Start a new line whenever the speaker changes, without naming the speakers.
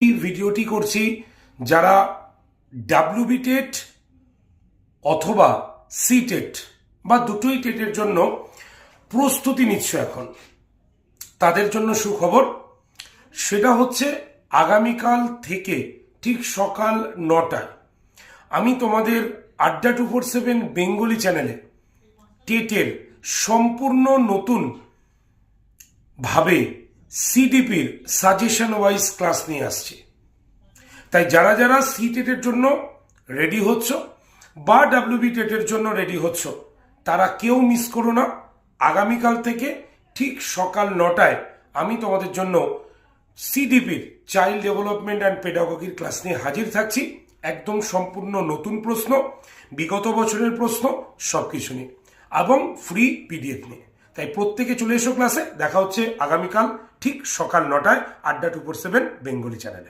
এই ভিডিওটি করছি যারা ডাব্লিউবি টেট অথবা সি টেট বা দুটোই টেটের জন্য প্রস্তুতি নিচ্ছ এখন, তাদের জন্য সুখবর। সেটা হচ্ছে আগামীকাল থেকে ঠিক সকাল 9টায় আমি তোমাদের আড্ডা 247 বেঙ্গলি চ্যানেলে টেটের সম্পূর্ণ নতুন ভাবে সিডিপির সাজেশন ওয়াইজ ক্লাস নিয়ে আসছে। তাই যারা যারা সি টেটের জন্য রেডি হচ্ছ বা ডাব্লিউবি টেটের জন্য রেডি হচ্ছ, তারা কেউ মিস করো না। আগামীকাল থেকে ঠিক সকাল 9টায় আমি তোমাদের জন্য সিডিপির চাইল্ড ডেভেলপমেন্ট অ্যান্ড পেডাগজির ক্লাস নিয়ে হাজির থাকছি। একদম সম্পূর্ণ নতুন প্রশ্ন, বিগত বছরের প্রশ্ন, সব কিছু নিয়ে এবং ফ্রি পিডিএফ নিয়ে। তাই প্রত্যেকে চলে এসো ক্লাসে। দেখা হচ্ছে আগামীকাল ঠিক সকাল 9টায় আড্ডা 247 বেঙ্গলি চ্যানেলে।